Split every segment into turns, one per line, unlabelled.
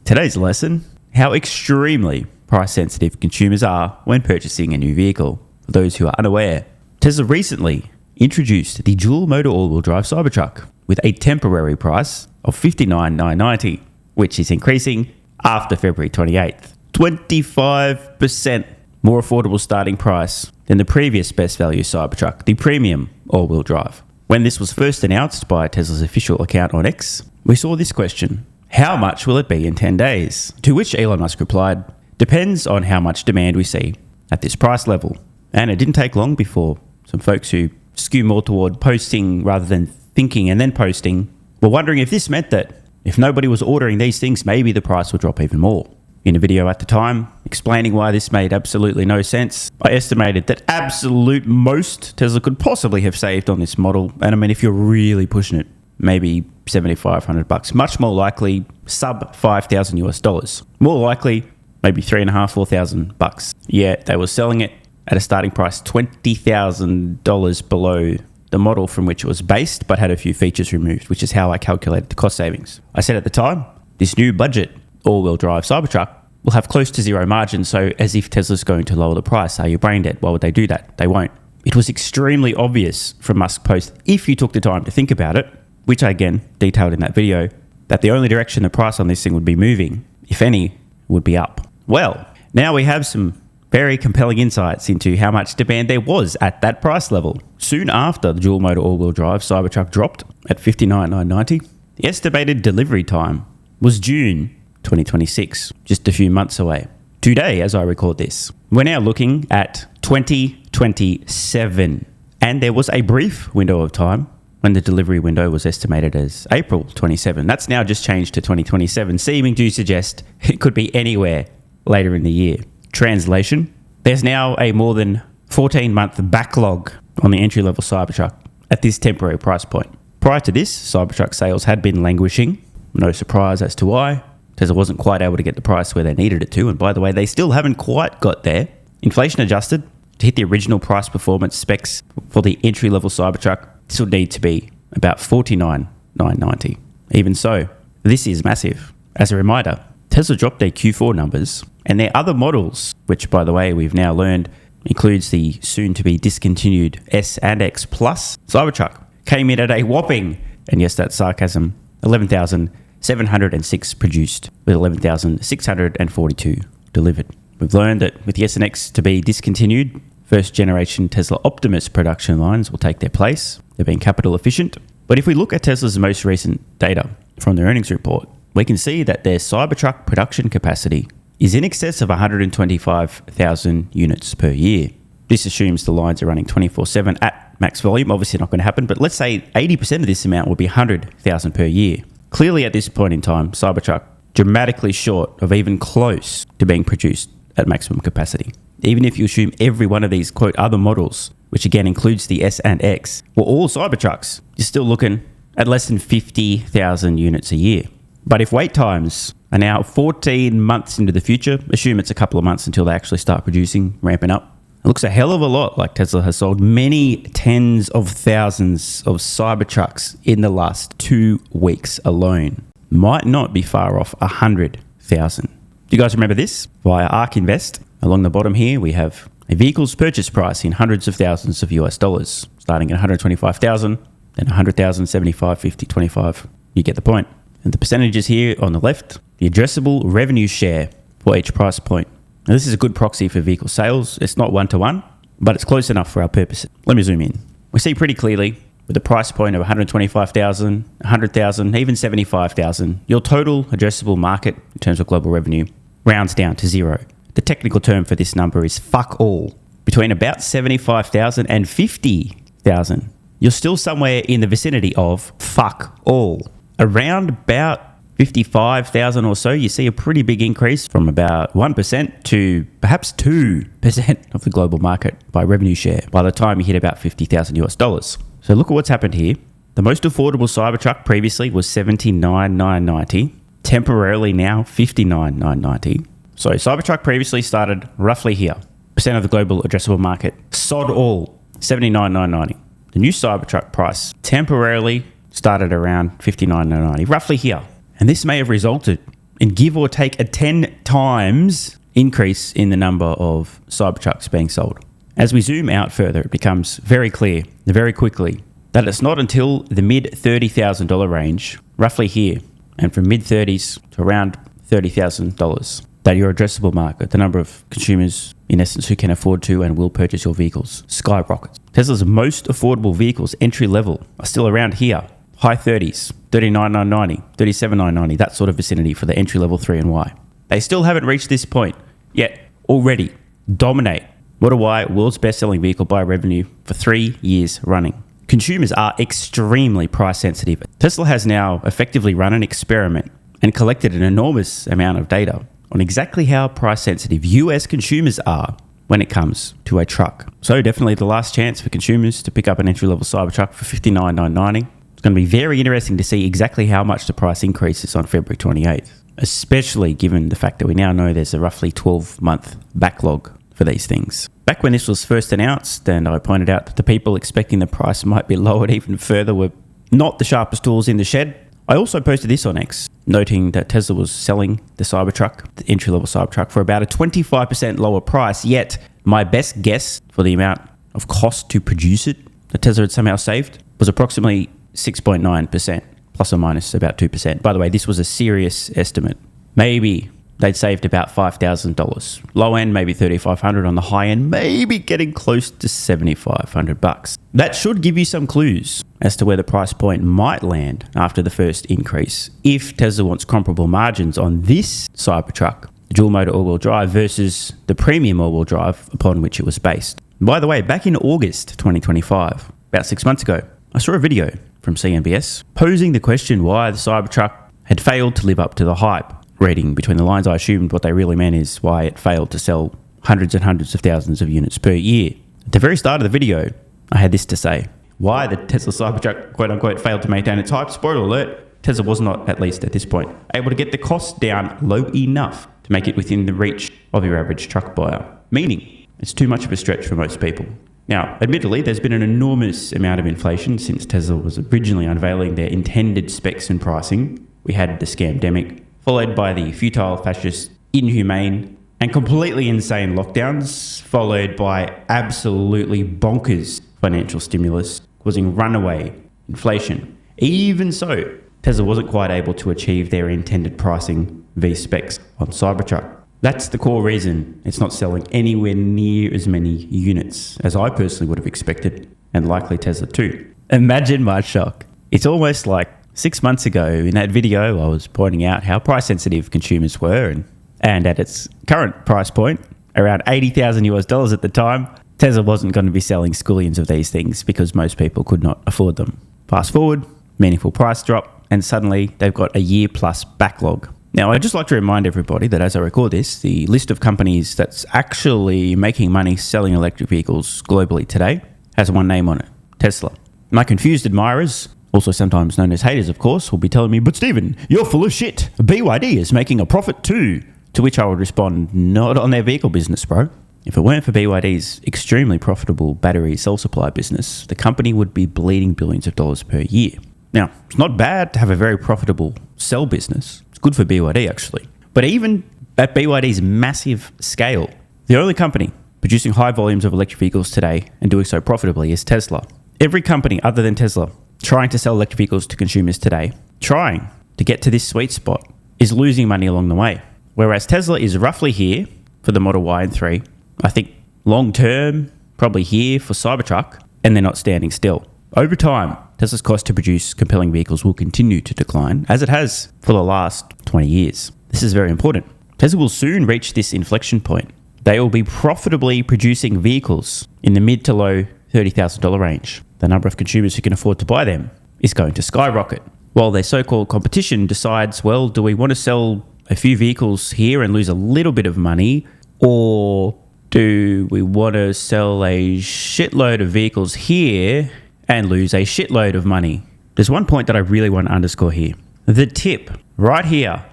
Today's lesson, how extremely price sensitive consumers are when purchasing a new vehicle. For those who are unaware, Tesla recently introduced the dual motor all-wheel drive Cybertruck with a temporary price of $59,990, which is increasing after February 28th. 25% more affordable starting price than the previous best value Cybertruck, the premium all-wheel drive. When this was first announced by Tesla's official account on X, we saw this question: how much will it be in 10 days? To which Elon Musk replied, depends on how much demand we see at this price level. And it didn't take long before some folks who skew more toward posting rather than thinking and then posting were wondering if this meant that if nobody was ordering these things, maybe the price would drop even more. In a video at the time, explaining why this made absolutely no sense, I estimated that absolute most Tesla could possibly have saved on this model. And I mean, if you're really pushing it, maybe $7,500. Much more likely, sub $5,000. More likely, maybe $3,500-4,000. Yeah, they were selling it at a starting price $20,000 below the model from which it was based, but had a few features removed, which is how I calculated the cost savings. I said at the time, this new budget all-wheel drive Cybertruck will have close to zero margin, so as if Tesla's going to lower the price. Are you brain dead? Why would they do that? They won't. It was extremely obvious from Musk's post, if you took the time to think about it, which I again detailed in that video, that the only direction the price on this thing would be moving, if any, would be up. Well, now we have some very compelling insights into how much demand there was at that price level. Soon after the dual motor all-wheel drive Cybertruck dropped at $59,990, the estimated delivery time was June 2026, just a few months away. Today, as I record this, we're now looking at 2027, and there was a brief window of time when the delivery window was estimated as April 27. That's now just changed to 2027, seeming to suggest it could be anywhere later in the year. Translation, there's now a more than 14-month backlog on the entry-level Cybertruck at this temporary price point. Prior to this, Cybertruck sales had been languishing. No surprise as to why. Tesla wasn't quite able to get the price where they needed it to, and by the way, they still haven't quite got there. Inflation adjusted, to hit the original price performance specs for the entry-level Cybertruck, this would need to be about $49,990. Even so, this is massive. As a reminder, Tesla dropped their Q4 numbers, and their other models, which by the way we've now learned includes the soon-to-be discontinued S and X Plus Cybertruck, came in at a whopping, and yes, that's sarcasm, 11,706 produced, with 11,642 delivered. We've learned that with the S and X to be discontinued, first generation Tesla Optimus production lines will take their place. They're being capital efficient. But if we look at Tesla's most recent data from their earnings report, we can see that their Cybertruck production capacity is in excess of 125,000 units per year. This assumes the lines are running 24/7 at max volume. Obviously not going to happen, but let's say 80% of this amount will be 100,000 per year. Clearly at this point in time, Cybertruck dramatically short of even close to being produced at maximum capacity. Even if you assume every one of these, quote, other models, which again includes the S and X, were all Cybertrucks, you're still looking at less than 50,000 units a year. But if wait times are now 14 months into the future, assume it's a couple of months until they actually start producing, ramping up, it looks a hell of a lot like Tesla has sold many tens of thousands of Cybertrucks in the last 2 weeks alone. Might not be far off 100,000. Do you guys remember this? Via ARK Invest, along the bottom here, we have a vehicle's purchase price in hundreds of thousands of US dollars, starting at 125,000, then 100,000, 75, 50, 25. You get the point. And the percentages here on the left, the addressable revenue share for each price point. Now, this is a good proxy for vehicle sales. It's not one-to-one, but it's close enough for our purposes. Let me zoom in. We see pretty clearly with a price point of 125,000, 100,000, even 75,000, your total addressable market in terms of global revenue rounds down to zero. The technical term for this number is fuck all. Between about 75,000 and 50,000, you're still somewhere in the vicinity of fuck all. Around about 55,000 or so, you see a pretty big increase from about 1% to perhaps 2% of the global market by revenue share by the time you hit about 50,000 US dollars. So look at what's happened here. The most affordable Cybertruck previously was $79,990, temporarily now $59,990. So Cybertruck previously started roughly here, percent of the global addressable market. Sod all, $79,990. The new Cybertruck price temporarily started around $59,990, roughly here. And this may have resulted and give or take a 10 times increase in the number of Cybertrucks being sold. As we zoom out further, it becomes very clear, very quickly, that it's not until the mid $30,000 range, roughly here, and from mid 30s to around $30,000, that your addressable market, the number of consumers in essence who can afford to and will purchase your vehicles, skyrockets. Tesla's most affordable vehicles, entry level, are still around here, high 30s, $39,990, $37,990, that sort of vicinity for the entry level 3 and Y. They still haven't reached this point, yet already dominate Model Y, world's best-selling vehicle by revenue for 3 years running. Consumers are extremely price sensitive. Tesla has now effectively run an experiment and collected an enormous amount of data on exactly how price sensitive US consumers are when it comes to a truck. So definitely the last chance for consumers to pick up an entry-level Cybertruck for $59,990. It's going to be very interesting to see exactly how much the price increases on February 28th, especially given the fact that we now know there's a roughly 12-month backlog for these things. Back when this was first announced, and I pointed out that the people expecting the price might be lowered even further were not the sharpest tools in the shed, I also posted this on X, noting that Tesla was selling the Cybertruck, the entry-level Cybertruck, for about a 25% lower price, yet my best guess for the amount of cost to produce it that Tesla had somehow saved was approximately 6.9%, plus or minus about 2%. By the way, this was a serious estimate. Maybe they'd saved about $5,000. Low end, maybe $3,500. On the high end, maybe getting close to $7,500. That should give you some clues as to where the price point might land after the first increase, if Tesla wants comparable margins on this Cybertruck, the dual motor all-wheel drive, versus the premium all-wheel drive upon which it was based. By the way, back in August 2025, about 6 months ago, I saw a video from CNBS posing the question why the Cybertruck had failed to live up to the hype. Reading between the lines, I assumed what they really meant is why it failed to sell hundreds and hundreds of thousands of units per year. At the very start of the video, I had this to say: why the Tesla Cybertruck, quote unquote, failed to maintain its hype. Spoiler alert, Tesla was not, at least at this point, able to get the cost down low enough to make it within the reach of your average truck buyer. Meaning, it's too much of a stretch for most people. Now, admittedly, there's been an enormous amount of inflation since Tesla was originally unveiling their intended specs and pricing. We had the scamdemic, followed by the futile, fascist, inhumane, and completely insane lockdowns, followed by absolutely bonkers financial stimulus, causing runaway inflation. Even so, Tesla wasn't quite able to achieve their intended pricing v-specs on Cybertruck. That's the core reason it's not selling anywhere near as many units as I personally would have expected, and likely Tesla too. Imagine my shock. It's almost like 6 months ago in that video, I was pointing out how price sensitive consumers were, and at its current price point, around $80,000 at the time, Tesla wasn't going to be selling squillions of these things because most people could not afford them. Fast forward, meaningful price drop, and suddenly they've got a year plus backlog. Now, I'd just like to remind everybody that as I record this, the list of companies that's actually making money selling electric vehicles globally today has one name on it: Tesla. My confused admirers, also sometimes known as haters, of course, will be telling me, "But Stephen, you're full of shit. BYD is making a profit too." To which I would respond, not on their vehicle business, bro. If it weren't for BYD's extremely profitable battery cell supply business, the company would be bleeding billions of dollars per year. Now, it's not bad to have a very profitable cell business. It's good for BYD, actually. But even at BYD's massive scale, the only company producing high volumes of electric vehicles today and doing so profitably is Tesla. Every company other than Tesla trying to sell electric vehicles to consumers today, trying to get to this sweet spot, is losing money along the way. Whereas Tesla is roughly here for the Model Y and 3. I think long term, probably here for Cybertruck, and they're not standing still. Over time, Tesla's cost to produce compelling vehicles will continue to decline, as it has for the last 20 years. This is very important. Tesla will soon reach this inflection point. They will be profitably producing vehicles in the mid to low $30,000 range. The number of consumers who can afford to buy them is going to skyrocket. While their so-called competition decides, well, do we want to sell a few vehicles here and lose a little bit of money, or do we want to sell a shitload of vehicles here and lose a shitload of money? There's one point that I really want to underscore here. The tip right here,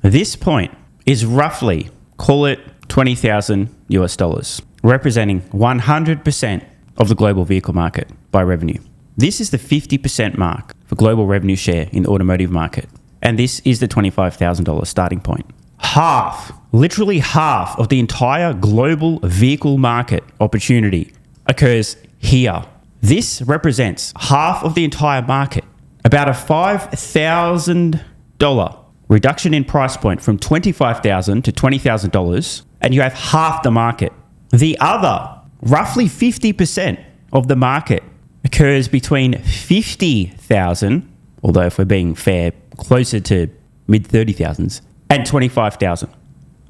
this point is roughly, call it $20,000, representing 100% of the global vehicle market by revenue. This is the 50% mark for global revenue share in the automotive market. And this is the $25,000 starting point. Literally half of the entire global vehicle market opportunity occurs here. This represents half of the entire market. About a $5,000 reduction in price point from $25,000 to $20,000, and you have half the market. The other, roughly 50% of the market, occurs between $50,000, although if we're being fair, closer to mid-30,000s, and $25,000.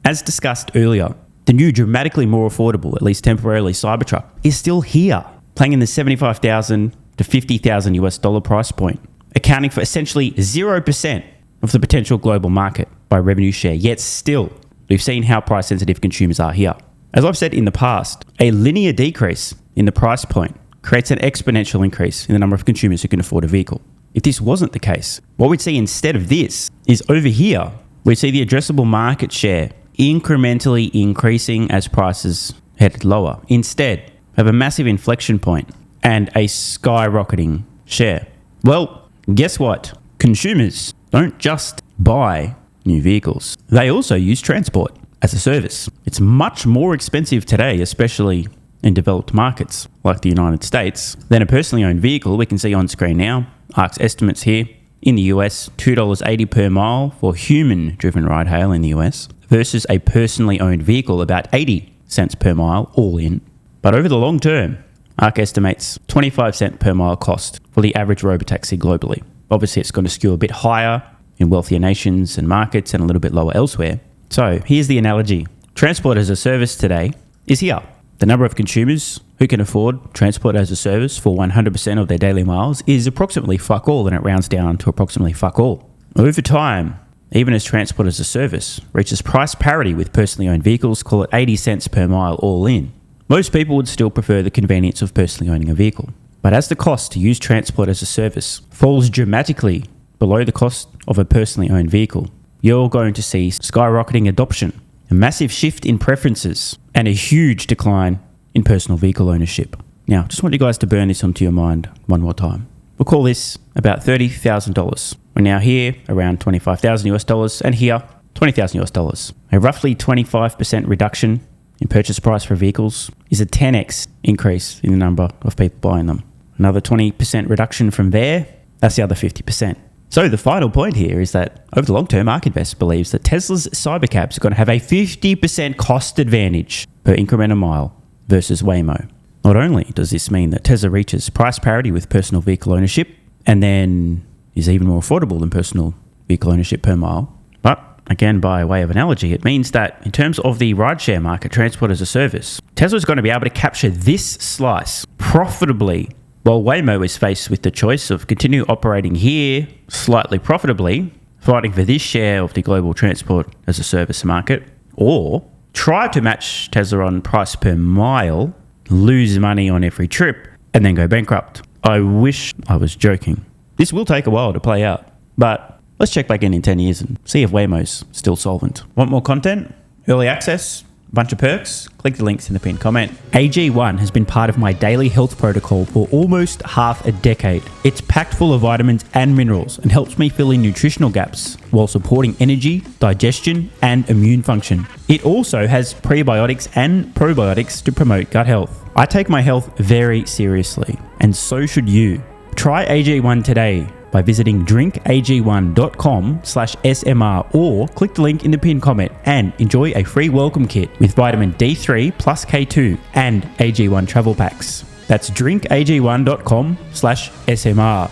As discussed earlier, the new dramatically more affordable, at least temporarily, Cybertruck is still here, playing in the $75,000 to $50,000 US dollar price point, accounting for essentially 0% of the potential global market by revenue share. Yet still, we've seen how price sensitive consumers are here. As I've said in the past, a linear decrease in the price point creates an exponential increase in the number of consumers who can afford a vehicle. If this wasn't the case, what we'd see instead of this is over here, we see the addressable market share incrementally increasing as prices headed lower. Instead, we have a massive inflection point and a skyrocketing share. Well, guess what? Consumers don't just buy new vehicles. They also use transport as a service. It's much more expensive today, especially in developed markets like the United States, than a personally owned vehicle. We can see on screen now, ARC's estimates here. In the US, $2.80 per mile for human-driven ride-hail in the US versus a personally owned vehicle, about 80 cents per mile, all in. But over the long term, ARC estimates 25 cent per mile cost for the average Robotaxi globally. Obviously, it's going to skew a bit higher in wealthier nations and markets and a little bit lower elsewhere. So here's the analogy. Transport as a service today is here. The number of consumers who can afford transport as a service for 100% of their daily miles is approximately fuck all, and it rounds down to approximately fuck all. Over time, even as transport as a service reaches price parity with personally owned vehicles, call it 80 cents per mile all in, most people would still prefer the convenience of personally owning a vehicle. But as the cost to use transport as a service falls dramatically below the cost of a personally owned vehicle, you're going to see skyrocketing adoption, a massive shift in preferences, and a huge decline in personal vehicle ownership. Now, just want you guys to burn this onto your mind one more time. We'll call this about $30,000. We're now here around $25,000 US dollars, and here $20,000 US dollars. A roughly 25% reduction in purchase price for vehicles is a 10x increase in the number of people buying them. Another 20% reduction from there, that's the other 50%. So the final point here is that over the long term, ARK Invest believes that Tesla's Cybercabs are going to have a 50% cost advantage per incremental mile versus Waymo. Not only does this mean that Tesla reaches price parity with personal vehicle ownership and then is even more affordable than personal vehicle ownership per mile, but again, by way of analogy, it means that in terms of the rideshare market, transport as a service, Tesla is going to be able to capture this slice profitably, while Waymo is faced with the choice of continue operating here slightly profitably, fighting for this share of the global transport as a service market, or try to match Tesla on price per mile, lose money on every trip, and then go bankrupt. I wish I was joking. This will take a while to play out, but let's check back in 10 years and see if Waymo's still solvent. Want more content? Early access? A bunch of perks? Click the links in the pinned comment. AG1 has been part of my daily health protocol for almost half a decade. It's packed full of vitamins and minerals and helps me fill in nutritional gaps while supporting energy, digestion, and immune function. It also has prebiotics and probiotics to promote gut health. I take my health very seriously, and so should you. Try AG1 today by visiting drinkag1.com/SMR or click the link in the pinned comment and enjoy a free welcome kit with vitamin D3 plus K2 and AG1 travel packs. That's drinkag1.com/SMR.